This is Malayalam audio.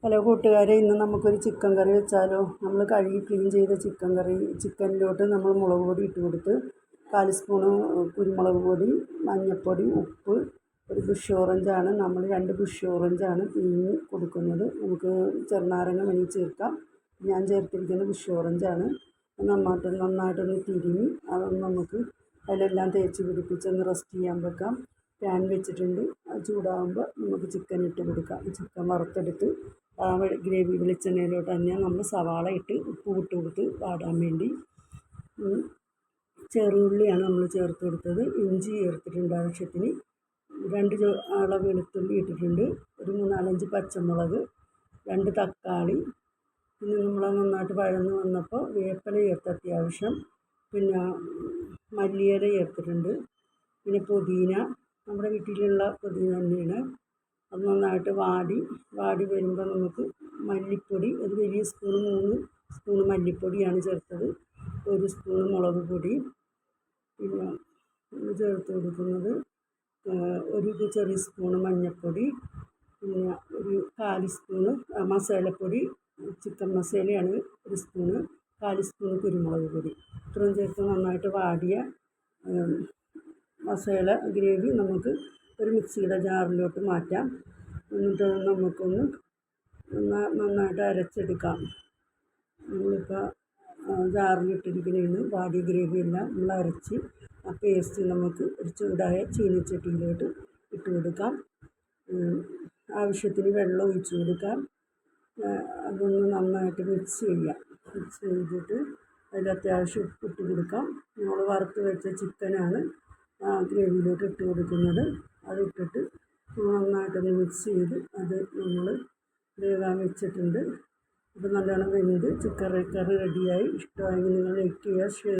ഹലോ കൂട്ടുകാരെ, ഇന്ന് നമുക്കൊരു ചിക്കൻ കറി വെച്ചാലോ. നമ്മൾ കഴുകി ക്ലീൻ ചെയ്ത ചിക്കനിലോട്ട് നമ്മൾ മുളക് പൊടി ഇട്ട് കൊടുത്ത് 4 സ്പൂണ് കുരുമുളക് പൊടി, മഞ്ഞൾപ്പൊടി, ഉപ്പ്, ഒരു ബുഷ് ഓറഞ്ചാണ് നമ്മൾ 2 ബുഷ് ഓറഞ്ചാണ് പിഴിഞ്ഞ് കൊടുക്കുന്നത്. നമുക്ക് ചെറുനാരങ്ങ വേണമെങ്കിൽ ചേർക്കാം. ഞാൻ ചേർത്തിരിക്കുന്നത് ബുഷ് ഓറഞ്ചാണ്. നന്നായിട്ടൊന്ന് തിരുമ്മി അതൊന്ന് നമുക്ക് അതിലെല്ലാം തേച്ച് പിടിപ്പിച്ചൊന്ന് റെസ്റ്റ് ചെയ്യാൻ വെക്കാം. പാൻ വെച്ചിട്ടുണ്ട്. അത് ചൂടാകുമ്പോൾ നമുക്ക് ചിക്കൻ ഇട്ട് കൊടുക്കാം. ചിക്കൻ വറുത്തെടുത്ത് ഗ്രേവി വെളിച്ചെണ്ണയിലോട്ട് തന്നെ നമ്മൾ സവാള ഇട്ട് ഉപ്പ് ഇട്ട് കൊടുത്ത് വാടാൻ വേണ്ടി. ചെറുള്ളിയാണ് നമ്മൾ ചേർത്ത് കൊടുത്തത്. ഇഞ്ചി ചേർത്തിട്ടുണ്ട് ആവശ്യത്തിന്. 2 അള വെളുത്തുള്ളി ഇട്ടിട്ടുണ്ട്. ഒരു 4-5 പച്ചമുളക്, 2 തക്കാളി. പിന്നെ നമ്മൾ നന്നായിട്ട് വഴന്ന് വന്നപ്പോൾ വേപ്പില ചേർത്ത് അത്യാവശ്യം. പിന്നെ മല്ലിയില ചേർത്തിട്ടുണ്ട്. പിന്നെ പുതിന, നമ്മുടെ വീട്ടിലുള്ള പുതിന തന്നെയാണ്. അത് നന്നായിട്ട് വാടി വരുമ്പോൾ നമുക്ക് മല്ലിപ്പൊടി, ഒരു വലിയ സ്പൂണ് 3 സ്പൂണ് മല്ലിപ്പൊടിയാണ് ചേർത്തത്. 1 സ്പൂണ് മുളക് പൊടി. പിന്നെ ചേർത്ത് കൊടുക്കുന്നത് ഒരു ചെറിയ സ്പൂണ് മഞ്ഞൾപ്പൊടി. പിന്നെ ഒരു 4 സ്പൂണ് മസാലപ്പൊടി, ചിക്കൻ മസാലയാണ് 1 സ്പൂണ്, 4 സ്പൂണ് കുരുമുളക് പൊടി. ഇത്രയും ചേർത്ത് നന്നായിട്ട് വാടിയ മസാല ഗ്രേവി നമുക്ക് ഒരു മിക്സിയുടെ ജാറിലോട്ട് മാറ്റാം. എന്നിട്ട് നമുക്കൊന്ന് നന്നായിട്ട് അരച്ചെടുക്കാം. നമ്മളിപ്പോൾ ജാറിലിട്ടിരിക്കുന്നതാണ് വാടിയ ഗ്രേവിയെല്ലാം നമ്മൾ അരച്ച് ആ പേസ്റ്റ് നമുക്ക് ഒരു ചൂടായ ചീനച്ചട്ടിയിലോട്ട് ഇട്ട് കൊടുക്കാം. ആവശ്യത്തിന് വെള്ളം ഒഴിച്ച് കൊടുക്കാം. അതൊന്ന് നന്നായിട്ട് മിക്സ് ചെയ്തിട്ട് അതിൽ അത്യാവശ്യം ഉപ്പിട്ട് കൊടുക്കാം. നമ്മൾ വറുത്ത് വെച്ച ചിക്കനാണ് ഗ്രേവിയിലോട്ട് ഇട്ട് കൊടുക്കുന്നത്. അതിട്ടിട്ട് നന്നായിട്ടൊന്ന് മിക്സ് ചെയ്ത് അത് നമ്മൾ വേവാൻ വെച്ചിട്ടുണ്ട്. അപ്പോൾ നല്ലോണം വെന്ത് ചിക്കൻ കറി റെഡിയായി. ഇഷ്ടമായെങ്കിൽ നിങ്ങൾ ലൈക്ക് ചെയ്യുക, ഷെയർ